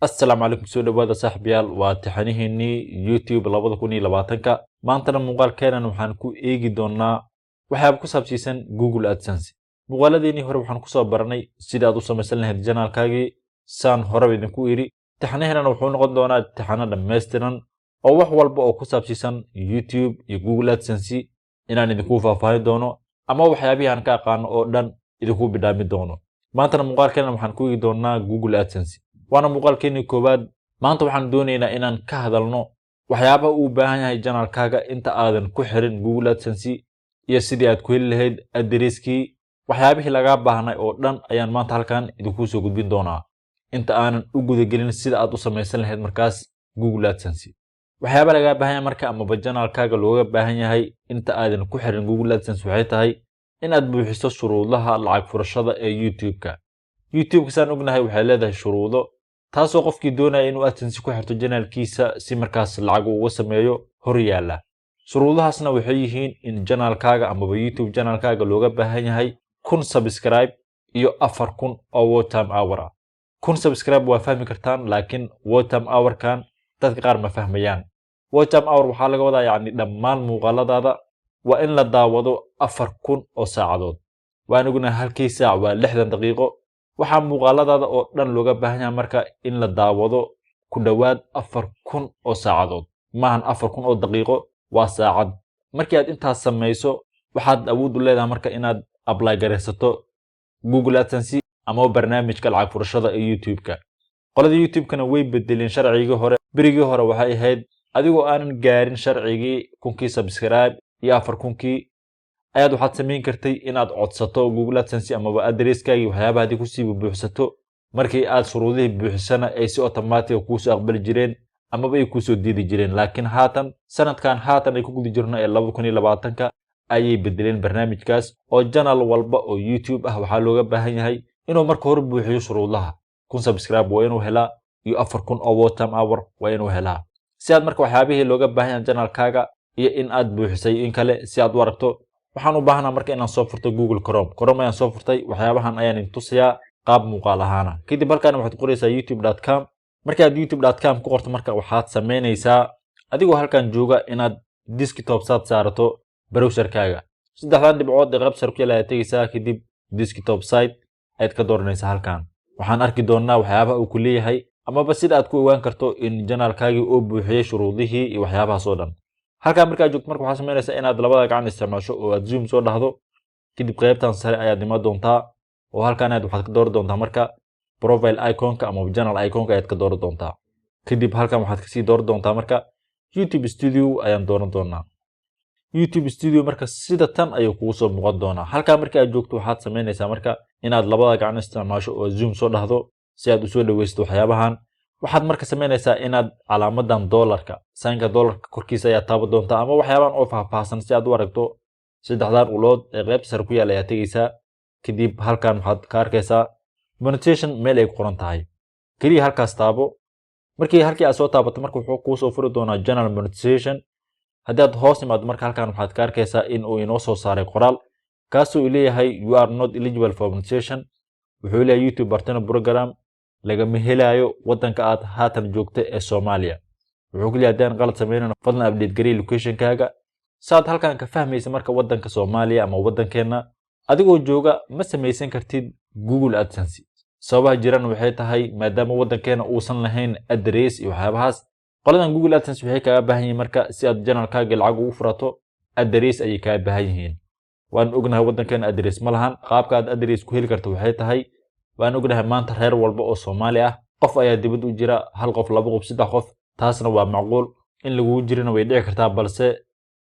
السلام عليكم سو dhawaada saaxiibayaal waa taxanihiinii YouTube 2020ka maantana muuqaalkeenan waxaan ku eegi doonaa waxyaabo ku saabsiisan Google AdSense muuqaaladeennii hore waxaan ku soo baranay sida aad u samaysan lahayd channelkaagii saan hore idinku iri taxanihiinana wuxuu noqon doonaa taxana dhameystiran oo wax walba oo ku saabsiisan YouTube iyo Google AdSense inaan idinku faahfaahin doono ama waxyaabihi aan ka aqaan oo dhan idinku bidhaami doono maantana muuqaalkeenan waxaan ku eegi doonaa Google AdSense وانا muuqaalkeeni koobaad maanta waxaan doonaynaa inaan ka hadalno waxyaabaha uu baahan yahay channelkaaga inta aadan ku xirin Google AdSense iyo sidii aad ku heli lahayd addresskii waxyaabihii laga baahnay oo dhan ayaan maanta halkan idinku soo gudbin doonaa inta aanan u guda gelin sida aad u samaysan lahayd markaas Google AdSense waxyaabaha laga baahan yahay marka ama channelkaaga looga baahan yahay inta aadan ku xirin Google AdSense waxay tahay in aad buuxiso shuruudaha lacag furashada ee YouTube-ka YouTube-ka saan ognahay waxay leedahay shuruudo taasoo qofkii doonaya inuu AdSense ku xirto channelkiisa si markaas lacag uga sameeyo hor yaala shuruudahaasna waxay yihiin in channelkaaga ama YouTube channelkaaga looga baahan yahay 1000 subscribe iyo 4000 oo watch time hour ah 1000 subscribe waa fahmi kartaan laakiin watch time hour kan dadka qaar ma fahmayaan watch time hour waxa laga wadaa yacni dhammaan muuqaaladaada waa in la daawado 4000 oo saacadood waan ognahay halkii saac waa 60 daqiiqo waxa muuqaaladaada oo dhan looga baahan yahay marka in la daawado ku dhawaad 4000 oo saacadood maahan 4000 oo daqiiqo waa saacad markii aad intaas samayso waxaad awood u leedahay marka inaad apply gareysato Google AdSense ama barnaamijka lacag furashada ee YouTube-ka qolada YouTube-kana way bedeleen sharcigii hore berigii hore waxay ahayd adigoo aanan gaarin sharcigii 1000 subscribe iyo 4000 ayaad waxaad samayn kartay inaad codsato Google AdSense ama addresskaaga waxyaabaha aad ku sii buuxsato markii aad shuruudihii buuxsana ay si automatic ku soo aqbali jireen ama ay ku soo diidi jireen laakiin haatan sanadkan ay ku gudi jirno ee 2020ka ayay bedeleen barnaamijkaas oo channel walba oo YouTube ah waxa looga baahan yahay inuu marka hore buuxiyo shuruudaha 1000 subscribe waa inuu helaa iyo 4000 oo watch time hour waa inuu helaa si aad marka waxyaabihii looga baahan yahay channelkaaga iyo in aad buuxisay in kale si aad u aragto waxaan u baahnaa marka inaan soo furto Google Chrome ayaan soo furtay waxyaabahan ayaan idin tusayaa qaab muuqaal ahaan kadib halkaan waxaad qoraysaa youtube.com marka aad youtube.com ku qorto marka waxaad sameynaysaa adigoo halkaan jooga inaad desktop saarato browserkaaga saddexdan dhibcood ee qaab sarku yaala tagaysaa kadib desktop site aad ka dooranaysaa halkaan waxaan arki doonaa waxyaabaha uu ku leeyahay ama sida aad ku ogaan karto in channelkaaga uu buuxiyay shuruudihii iyo waxyaabahaas oo dhan halka marka joogto marka waxa sameynaysaa inaad labada gacan isticmaasho oo aad zoom soo dhahdo kadib qaybtan sare ayaad nima doontaa oo halkaan aad waxaad ka dooran doontaa marka profile icon-ka ama channel icon-ka aad ka dooran doontaa kadib halkaan waxaad ka sii dooran doontaa marka YouTube Studio ayaan dooran doonaa YouTube Studio marka sida tan ayuu kugu soo muuqan doonaa halkaan marka aad joogto waxaad sameynaysaa marka inaad labada gacan isticmaasho oo zoom soo dhahdo si aad u soo dhaweysto waxyaabahan waxaad marka sameynaysaa inaad calaamadan dollarka saanka dollarka korkiisa ayaa taabo doontaa ama waxyaabahan oo faahfaahsan si aad u aragto saddexdan ulood ee qaybta sare ku yaal ayaa tagaysaa kadib halkan waxaad ka arkaysaa monetization meel ay qoran tahay kaliya halkaas taabo markii halkii aad soo taabato marka wuxuu kuu soo furi doonaa general monetization haddii aad hoos imaado marka halkan waxaad ka arkaysaa in uu inoo soo saaray qoraal kaasoo leeyahay you are not eligible for monetization wuxuu leeyahay YouTube partner program lagama helayo wadanka aad haatan joogto ee Soomaaliya wuxuu ku leeyahay hadaan qalad sameeyno fadlan update gareey location-kaaga saad halkan ka fahmaysa marka wadanka Soomaaliya ama wadankeena adigoo jooga ma samaysan kartid Google AdSense sababaha jiraan waxay tahay maadaama wadankeena uusan lahayn address iyo waxyaabahaas qoladan Google AdSense waxay kaaga baahan yihiin marka si aad channelkaaga lacag ugu furato address ayay kaaga baahan yihiin waan ognahay wadankeena address ma lahan qaabka aad address ku heli karto waxay tahay waan ognahay maanta reer walba oo Soomaali ah qof ayaa dibad u jira hal qof laba qof saddex qof taasna waa macquul in lagu jirina way dhici kartaa balse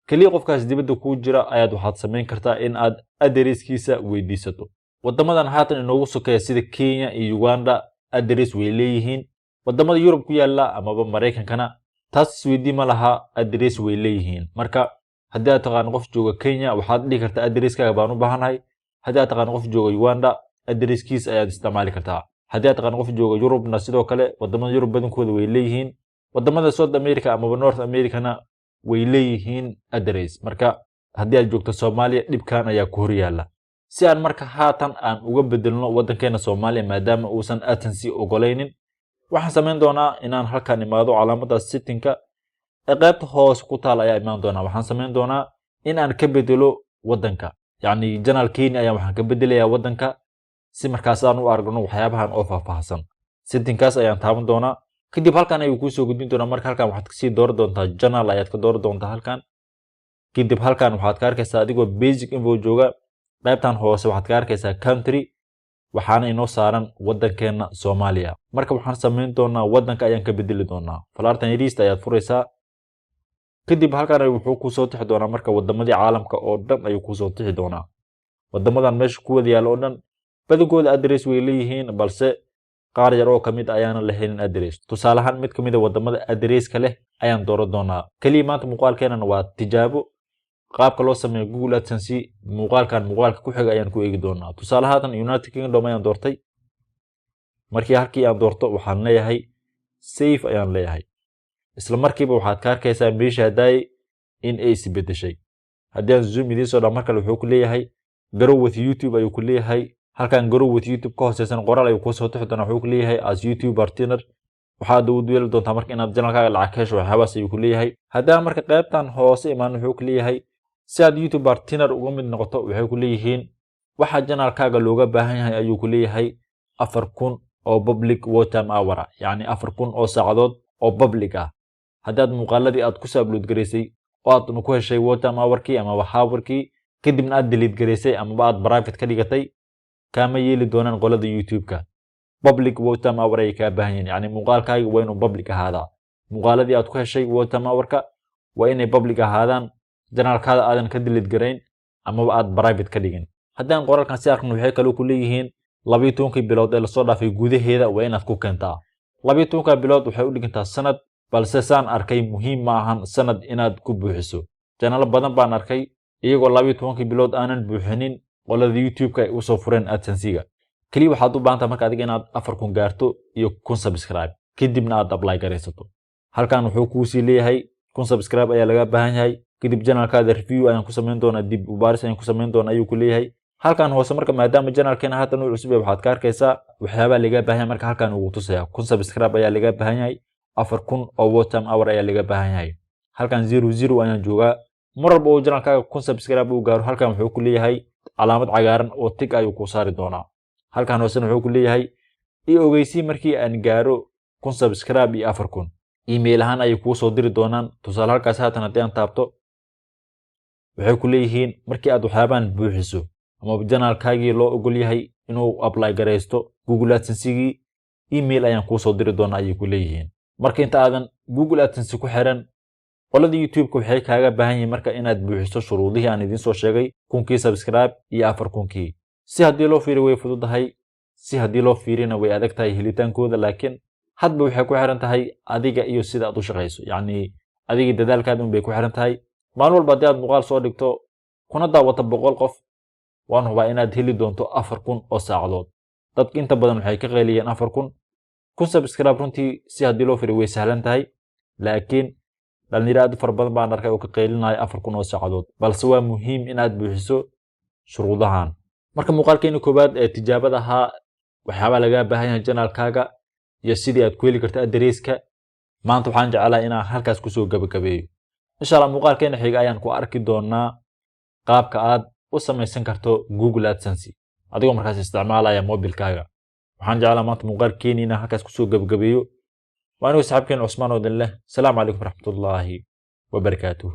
kaliya qofkaas dibadda ku jira ayaad waxaad sameyn kartaa in aad addresskiisa weydiisato wadamadan haatan inoogu sokeeya sida Kenya iyo Uganda address way leeyihiin wadamada Yurub ku yaala ama Mareykankana taas isweydii ma laha address way leeyihiin marka haddii aad taqaan qof jooga Kenya waxaad dhigi kartaa addresskaaga baan u baahanahay haddii aad taqaan qof jooga Uganda addresskiisa ayaad isticmaali kartaa haddii aad taqaan qof jooga Yurubna sidoo kale wadamada Yurub badankooda way leeyihiin wadamada South America ama North Americana way leeyihiin address marka haddii aad joogto Soomaaliya dhibkan ayaa ku hor yaala si aan marka haatan aan uga bedelno wadankeena Soomaaliya maadaama uusan AdSense ogolaynin waxaan samayn doonaa inaan halkan imaado calaamadda settingka ee qaybta hoose ku taal ayaa imaan doonaa. waxaan samayn doonaa in aan ka bedelo waddanka, yacni janaal Kenya ayaa waxaan ka bedelayaa waddanka si markaas aan u aragno waxyaabahan oo faahfaahsan. settingkaas ayaan taaban doonaa. kadib halkan ayuu kuu soo gudbin doonaa. marka halkan waxaad kasii dooran doontaa janaal ayaad ka dooran doontaa halkan. kadib halkan waxaad ka arkaysaa adigoo basic info jooga qaybtan hoose waxaad ka arkaysaa country, waxaana inoo saaran waddankeena Soomaaliya. marka waxaan samayn doonaa waddanka ayaan ka bedeli doonaa. falaartan yariista ayaad furaysaa. kadib halkan wuxuu kuu soo tixi doonaa marka wadamadii caalamka oo dhan ayuu kuu soo tixi doonaa. wadamadan meesha ku wada yaal oo dhan badankooda address way leeyihiin, balse qaar yar oo kamid ayaana lahayn address. tusaale ahaan mid kamid ah wadamada addresska leh ayaan dooran doonaa. kaliya maanta muuqaalkeenana waa tijaabo qaabka loo sameeyo Google AdSense. muuqaalka ku xiga ayaan ku eegi doonaa. tusaale ahaan United Kingdom ayaan doortay. markii halkii aan doorto waxaan leeyahay save ayaan leeyahay. isla markiiba waxaad ka arkaysaa meesha haday in ay isbedeshay. haddii aan zoom idiin soo dhaaf markale wuxuu ku leeyahay grow with YouTube ayuu ku leeyahay. halkan grow with YouTube ka hooseysan qoraal ayuu ku soo tixi doonaa. wuxuu ku leeyahay as YouTube partner, waxaad u yeeli doontaa marka inaad channelkaaga lacag ka hesho waxyaabahaas ayuu ku leeyahay. haddii marka qaybtan hoose imaan wuxuu ku leeyahay si aad YouTube partner uga mid noqoto waxay ku leeyihiin waxa channelkaaga looga baahan yahay ayuu ku leeyahay 4000 oo public watch time hour, yacni 4000 oo saacadood oo public ah. haddii aad muuqaaladii aad ku soo upload gareysay oo aad ku heshay watch time hour-kii ama hour-kii kadibna aad delete gareysay ama aad private ka dhigatay, kama yeeli doonaan qolada YouTube-ka. public watch time hour ay ka baahan yihiin, yacni muuqaalkaaga waa inuu public ahaadaa. muuqaaladii aad ku heshay watch time hour-ka waa inay public ahaadaan, channelkaada aadan ka delete garayn ama aad private ka dhigin. haddaan qoraalkan si aragno waxay kale ku leeyihiin 12 bilood ee la soo dhaafay gudaheeda waa inaad ku keentaa. 12 bilood waxay u dhigantaa sanad, balse saan arkay muhiim ma ahan sanad inaad ku buuxiso. channel badan baan arkay iyagoo 12 bilood aanan buuxinin qolada YouTube-ka ay u soo fureen AdSense-ga. kaliya waxaad u baahan tahay marka adiga inaad 4000 gaarto iyo 1000 subscribe kadibna aad apply garaysato. halkan wuxuu kuu sii leeyahay 1000 subscribe ayaa laga baahan yahay. kadib channelkaada review ayaan ku samayn doonaa, dib u baaris ayaan ku samayn doonaa ayuu ku leeyahay. halkan hoose marka maadaama channelkeena haatan uu cusub yahay waxaad ka arkaysaa waxyaabaha laga baahan yahay. marka halkan uu tusaya 1000 subscribe ayaa laga baahan yahay, 4000 oo watch time hour ayaa laga baahan yahay. halkan 00 ayaan joogaa. mar walba oo channelkaaga 1000 subscribe uu gaaro halkan wuxuu ku leeyahay calaamad cagaaran oo tick ayuu ku saari doonaa. halkan hoose wuxuu ku leeyahay ogeysii markii aan gaaro 1000 subscribe iyo 4000 email ahaan ay kuu soo diri doonaan. tusaale halkaas haatan haddii aan taabto waxay ku leeyihiin markii aad waxyaabaan buuxiso ama channelkaagii loo ogol yahay inuu apply garaysto Google AdSense-gii, email ayaan kuu soo diri doonaa ayay ku leeyihiin. marka inta aadan Google AdSense ku xiran qolada YouTube-ka waxay kaaga baahan yihiin marka inaad buuxiso shuruudihii aan idiin soo sheegay 1000 subscribe iyo 4000. si haddii loo fiiriyo way fududahay, si haddii loo fiirina way adag tahay helitaankooda, laakiin hadba waxay ku xiran tahay adiga iyo sida aad u shaqayso, yacni adiga dadaalkaada bay ku xiran tahay. maalin walba haddii aad muuqaal soo dhigto kuna daawata 100 qof waan hubaa inaad heli doonto 4000 oo saacadood. dadka inta badan waxay ka qeyliyeen 4000 subscribe. runtii si haddii loo fiiriyo way sahlan tahay, laakiin dhalinyaro aad u fara badan baan arkay oo ka qeylinaya 4000 oo saacadood, balse waa muhiim inaad buuxiso shuruudahan. marka muuqaalkeena koobaad ee tijaabada ahaa waxyaaba laga baahan yahay channelkaaga iyo sidii aad ku heli karto addresska, maanta waxaan jeclahay inaan halkaas ku soo gabagabeeyo. insha Allah muuqaalkeena xiga ayaan ku arki doonaa qaabka aad u samaysan karto Google AdSense adigoo markaas isticmaalaya mobilkaaga. waxaan jeclahay maanta muuqaalkeena inaan halkaas ku soo gabagabeeyo. وأنا وصاحبكين عثمان ودن له. السلام عليكم ورحمة الله وبركاته.